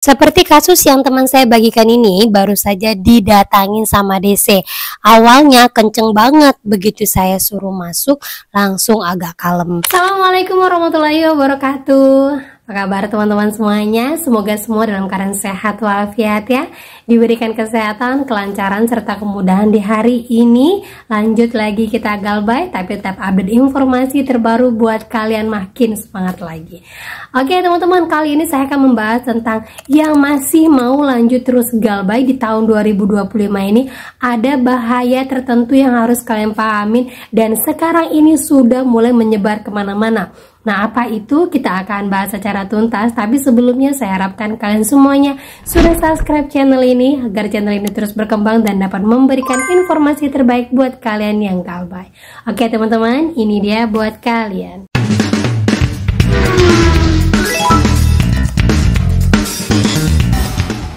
Seperti kasus yang teman saya bagikan ini, baru saja didatangin sama DC. Awalnya kenceng banget, begitu saya suruh masuk, langsung agak kalem. Assalamualaikum warahmatullahi wabarakatuh. Apa kabar teman-teman semuanya? Semoga semua dalam keadaan sehat walafiat ya. Diberikan kesehatan, kelancaran, serta kemudahan di hari ini. Lanjut lagi kita galbay, tapi tetap update informasi terbaru buat kalian makin semangat lagi. Oke teman-teman, kali ini saya akan membahas tentang yang masih mau lanjut terus galbay di tahun 2025 ini. Ada bahaya tertentu yang harus kalian pahamin dan sekarang ini sudah mulai menyebar kemana-mana. Nah, apa itu? Kita akan bahas secara tuntas. Tapi sebelumnya saya harapkan kalian semuanya sudah subscribe channel ini agar channel ini terus berkembang dan dapat memberikan informasi terbaik buat kalian yang galbay. Oke teman-teman, ini dia buat kalian.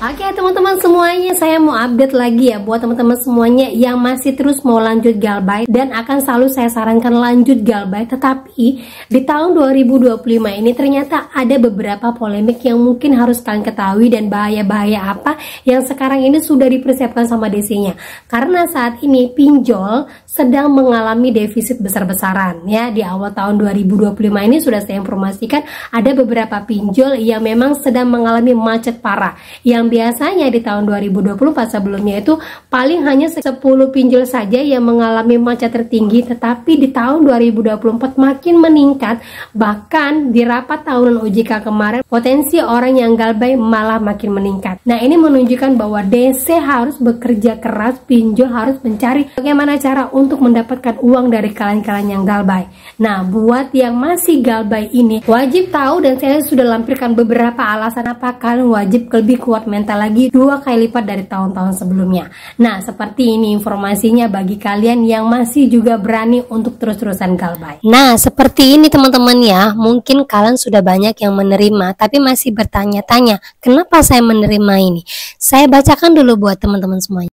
Oke teman-teman semuanya, saya mau update lagi ya buat teman-teman semuanya yang masih terus mau lanjut galbay dan akan selalu saya sarankan lanjut galbay. Tetapi di tahun 2025 ini ternyata ada beberapa polemik yang mungkin harus kalian ketahui dan bahaya-bahaya apa yang sekarang ini sudah dipersiapkan sama DC-nya. Karena saat ini pinjol sedang mengalami defisit besar-besaran ya. Di awal tahun 2025 ini sudah saya informasikan ada beberapa pinjol yang memang sedang mengalami macet parah, yang biasanya di tahun 2024 sebelumnya itu paling hanya 10 pinjol saja yang mengalami macet tertinggi, tetapi di tahun 2024 makin meningkat. Bahkan di rapat tahunan OJK kemarin potensi orang yang galbay malah makin meningkat. Nah, ini menunjukkan bahwa DC harus bekerja keras, pinjol harus mencari bagaimana cara untuk mendapatkan uang dari kalian-kalian yang galbay. Nah, buat yang masih galbay ini wajib tahu, dan saya sudah lampirkan beberapa alasan apa kalian wajib lebih kuat mental lagi 2 kali lipat dari tahun-tahun sebelumnya. Nah, seperti ini informasinya bagi kalian yang masih juga berani untuk terus-terusan galbay. Nah, seperti ini teman-teman ya. Mungkin kalian sudah banyak yang menerima tapi masih bertanya-tanya, kenapa saya menerima ini? Saya bacakan dulu buat teman-teman semuanya.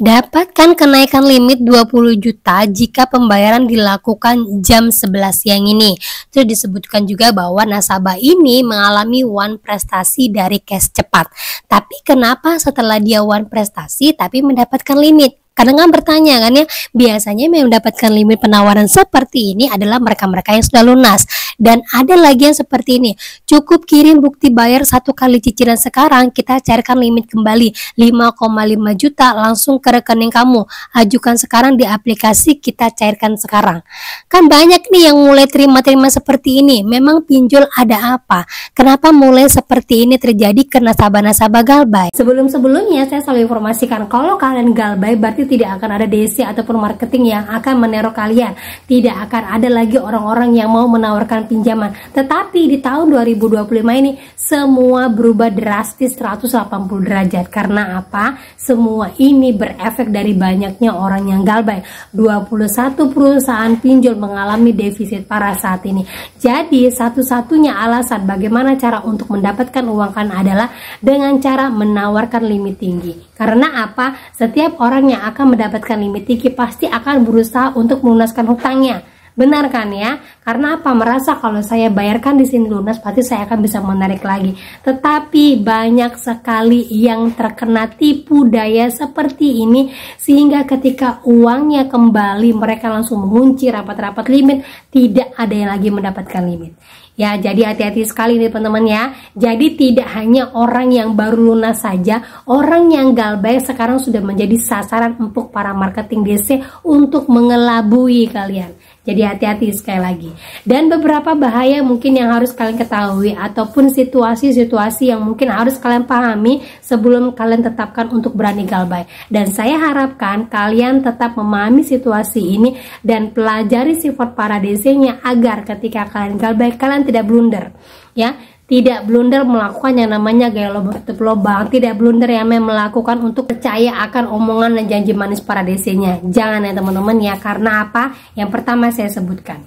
Dapatkan kenaikan limit 20 juta jika pembayaran dilakukan jam 11 siang ini. Terus disebutkan juga bahwa nasabah ini mengalami one prestasi dari cash cepat. Tapi kenapa setelah dia one prestasi tapi mendapatkan limit? Kadang kan bertanya kan ya, biasanya yang mendapatkan limit penawaran seperti ini adalah mereka-mereka yang sudah lunas. Dan ada lagi yang seperti ini, cukup kirim bukti bayar 1 kali cicilan sekarang, kita cairkan limit kembali 5,5 juta langsung ke rekening kamu. Ajukan sekarang di aplikasi, kita cairkan sekarang. Kan banyak nih yang mulai terima-terima seperti ini. Memang pinjol ada apa? Kenapa mulai seperti ini terjadi ke nasabah-nasabah galbay? Sebelum-sebelumnya saya selalu informasikan kalau kalian galbay berarti tidak akan ada DC ataupun marketing yang akan meneror kalian. Tidak akan ada lagi orang-orang yang mau menawarkan pinjaman. Tetapi di tahun 2025 ini semua berubah drastis 180 derajat. Karena apa? Semua ini berefek dari banyaknya orang yang galbay. 21 perusahaan pinjol mengalami defisit parah saat ini. Jadi satu-satunya alasan bagaimana cara untuk mendapatkan uang kan adalah dengan cara menawarkan limit tinggi. Karena apa? Setiap orang yang akan mendapatkan limit tinggi pasti akan berusaha untuk melunaskan hutangnya. Benar kan ya? Karena apa? Merasa kalau saya bayarkan di sini lunas pasti saya akan bisa menarik lagi. Tetapi banyak sekali yang terkena tipu daya seperti ini sehingga ketika uangnya kembali mereka langsung mengunci rapat-rapat limit, tidak ada yang lagi mendapatkan limit. Ya, jadi hati-hati sekali nih teman-teman ya. Jadi tidak hanya orang yang baru lunas saja, orang yang galbay sekarang sudah menjadi sasaran empuk para marketing DC untuk mengelabui kalian. Jadi hati-hati sekali lagi. Dan beberapa bahaya mungkin yang harus kalian ketahui ataupun situasi-situasi yang mungkin harus kalian pahami sebelum kalian tetapkan untuk berani galbay. Dan saya harapkan kalian tetap memahami situasi ini dan pelajari sifat para DC-nya agar ketika kalian galbay kalian tidak blunder ya. Tidak blunder melakukan yang namanya gaya lubang tutup lubang. Tidak blunder yang melakukan untuk percaya akan omongan dan janji manis para DC-nya. Jangan ya teman-teman ya. Karena apa? Yang pertama saya sebutkan,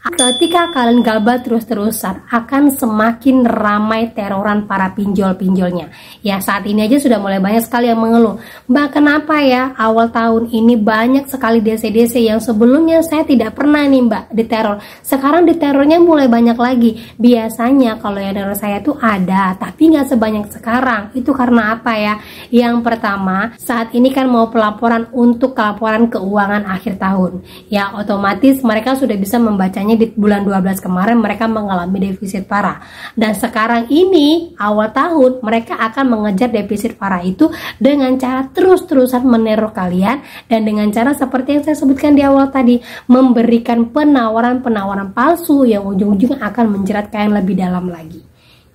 Ketika kalian galbay terus-terusan, akan semakin ramai teroran para pinjol-pinjolnya. Ya, saat ini aja sudah mulai banyak sekali yang mengeluh, Mbak, kenapa ya awal tahun ini banyak sekali DC-DC yang sebelumnya saya tidak pernah nih Mbak diteror, sekarang diterornya mulai banyak lagi. Biasanya kalau yang teror saya tuh ada, tapi nggak sebanyak sekarang. Itu karena apa ya? Yang pertama, saat ini kan mau pelaporan untuk laporan keuangan akhir tahun. Ya, otomatis mereka sudah bisa membacanya di bulan 12 kemarin mereka mengalami defisit parah. Dan sekarang ini awal tahun mereka akan mengejar defisit parah itu dengan cara terus-terusan meneror kalian, dan dengan cara seperti yang saya sebutkan di awal tadi, memberikan penawaran-penawaran palsu yang ujung-ujungnya akan menjerat kalian lebih dalam lagi.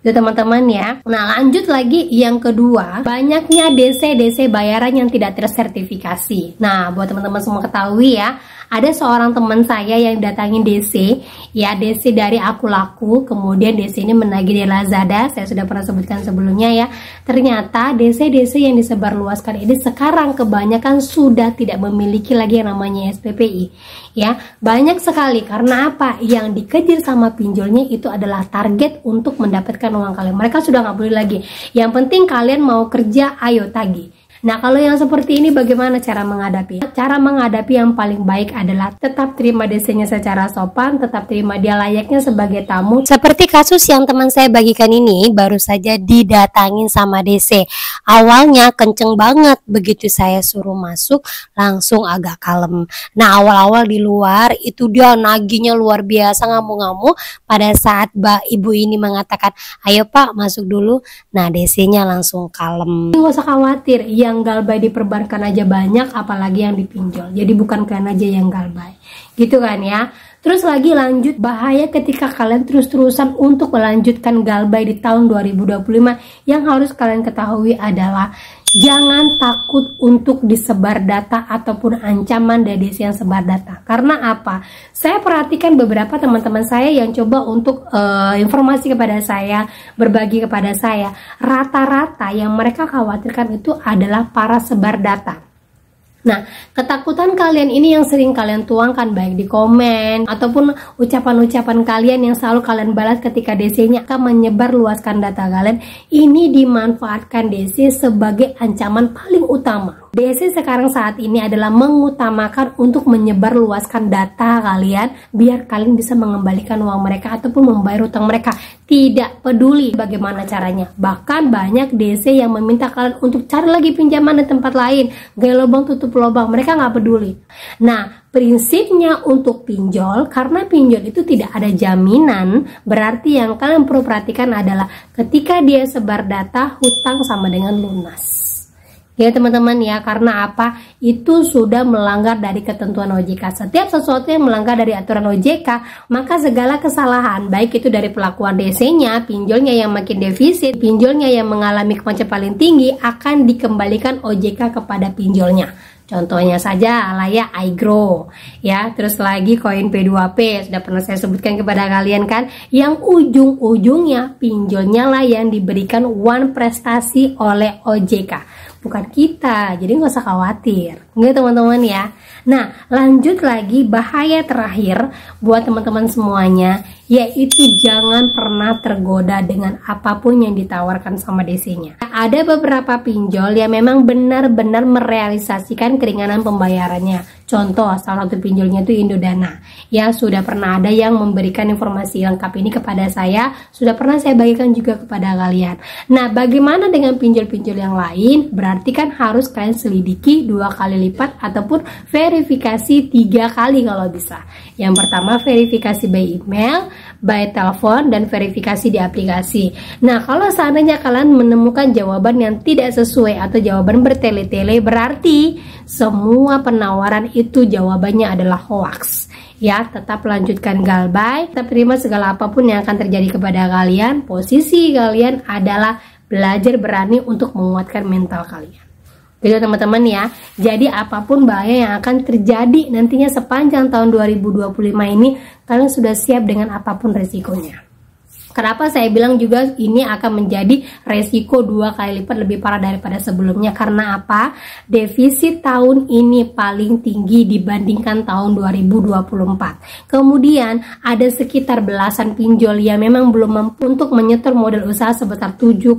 Itu teman-teman ya. Nah, lanjut lagi yang kedua, banyaknya DC bayaran yang tidak tersertifikasi. Nah, buat teman-teman semua ketahui ya, ada seorang teman saya yang datangin DC, ya DC dari Aku Laku, kemudian DC ini menagih di Lazada, saya sudah pernah sebutkan sebelumnya ya. Ternyata DC yang disebarluaskan ini sekarang kebanyakan sudah tidak memiliki lagi yang namanya SPPI. Ya, banyak sekali. Karena apa? Yang dikejar sama pinjolnya itu adalah target untuk mendapatkan uang kalian. Mereka sudah nggak boleh lagi. Yang penting kalian mau kerja, ayo tagih. Nah, kalau yang seperti ini bagaimana cara menghadapi? Cara menghadapi yang paling baik adalah tetap terima DC-nya secara sopan, tetap terima dia layaknya sebagai tamu. Seperti kasus yang teman saya bagikan ini, baru saja didatangin sama DC. Awalnya kenceng banget, begitu saya suruh masuk langsung agak kalem. Nah, awal-awal di luar itu dia nagihnya luar biasa, ngamuk-ngamuk. Pada saat ibu ini mengatakan, ayo Pak masuk dulu, nah DC-nya langsung kalem. Nggak usah khawatir, yang galbay di perbankan aja banyak, apalagi yang dipinjol. Jadi bukan kalian aja yang galbay, gitu kan ya. Terus lagi lanjut, bahaya ketika kalian terus-terusan untuk melanjutkan galbay di tahun 2025. Yang harus kalian ketahui adalah jangan takut untuk disebar data ataupun ancaman dari DC yang sebar data. Karena apa? Saya perhatikan beberapa teman-teman saya yang coba untuk informasi kepada saya, berbagi kepada saya. Rata-rata yang mereka khawatirkan itu adalah para sebar data. Nah, ketakutan kalian ini yang sering kalian tuangkan baik di komen ataupun ucapan-ucapan kalian yang selalu kalian balas ketika DC-nya akan menyebar luaskan data kalian, ini dimanfaatkan DC sebagai ancaman paling utama. DC sekarang saat ini adalah mengutamakan untuk menyebar luaskan data kalian biar kalian bisa mengembalikan uang mereka ataupun membayar utang mereka. Tidak peduli bagaimana caranya. Bahkan banyak DC yang meminta kalian untuk cari lagi pinjaman di tempat lain, gaya lubang tutup lubang, mereka nggak peduli. Nah, prinsipnya untuk pinjol, karena pinjol itu tidak ada jaminan, berarti yang kalian perlu perhatikan adalah ketika dia sebar data, hutang sama dengan lunas. Ya teman-teman ya, karena apa? Itu sudah melanggar dari ketentuan OJK. Setiap sesuatu yang melanggar dari aturan OJK, maka segala kesalahan, baik itu dari pelakuan DC-nya, pinjolnya yang makin defisit, pinjolnya yang mengalami kemacetan paling tinggi, akan dikembalikan OJK kepada pinjolnya. Contohnya saja layak iGrow ya, terus lagi koin P2P sudah pernah saya sebutkan kepada kalian kan, yang ujung-ujungnya pinjolnya lah yang diberikan uang prestasi oleh OJK, bukan kita. Jadi nggak usah khawatir, nggak teman-teman ya. Nah, lanjut lagi, bahaya terakhir buat teman-teman semuanya, yaitu jangan pernah tergoda dengan apapun yang ditawarkan sama DC-nya. Ada beberapa pinjol yang memang benar-benar merealisasikan keringanan pembayarannya. Contoh, salah satu pinjolnya itu Indodana. Ya, sudah pernah ada yang memberikan informasi lengkap ini kepada saya, sudah pernah saya bagikan juga kepada kalian. Nah, bagaimana dengan pinjol-pinjol yang lain? Berarti kan harus kalian selidiki 2 kali lipat ataupun verifikasi 3 kali kalau bisa. Yang pertama verifikasi by email, by telepon, dan verifikasi di aplikasi. Nah, kalau seandainya kalian menemukan jawaban yang tidak sesuai atau jawaban bertele-tele, berarti semua penawaran itu jawabannya adalah hoax. Ya, tetap lanjutkan galbay, tetap terima segala apapun yang akan terjadi kepada kalian. Posisi kalian adalah belajar berani untuk menguatkan mental kalian. Gitu teman-teman ya. Jadi apapun bahaya yang akan terjadi nantinya sepanjang tahun 2025 ini, kalian sudah siap dengan apapun resikonya. Kenapa saya bilang juga ini akan menjadi resiko 2 kali lipat lebih parah daripada sebelumnya? Karena apa? Defisit tahun ini paling tinggi dibandingkan tahun 2024. Kemudian ada sekitar belasan pinjol yang memang belum mampu untuk menyetor modal usaha sebesar 7,5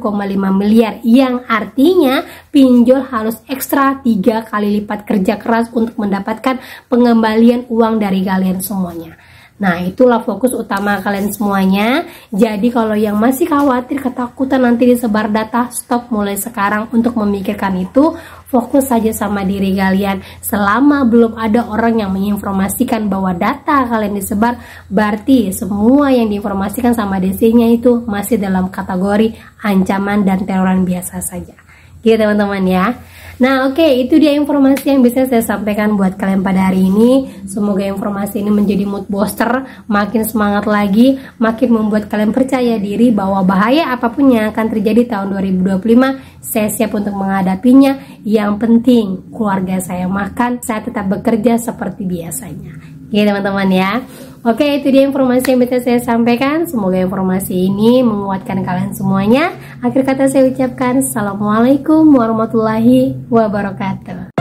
miliar, yang artinya pinjol harus ekstra 3 kali lipat kerja keras untuk mendapatkan pengembalian uang dari kalian semuanya. Nah, itulah fokus utama kalian semuanya. Jadi kalau yang masih khawatir, ketakutan nanti disebar data, stop mulai sekarang untuk memikirkan itu. Fokus saja sama diri kalian. Selama belum ada orang yang menginformasikan bahwa data kalian disebar, berarti semua yang diinformasikan sama DC-nya itu masih dalam kategori ancaman dan teroran biasa saja. Gitu teman-teman ya. Nah oke, itu dia informasi yang bisa saya sampaikan buat kalian pada hari ini. Semoga informasi ini menjadi mood booster, makin semangat lagi, makin membuat kalian percaya diri bahwa bahaya apapun yang akan terjadi tahun 2025, saya siap untuk menghadapinya. Yang penting keluarga saya makan, saya tetap bekerja seperti biasanya. Ya teman-teman ya. Oke, itu dia informasi yang bisa saya sampaikan. Semoga informasi ini menguatkan kalian semuanya. Akhir kata saya ucapkan Assalamualaikum warahmatullahi wabarakatuh.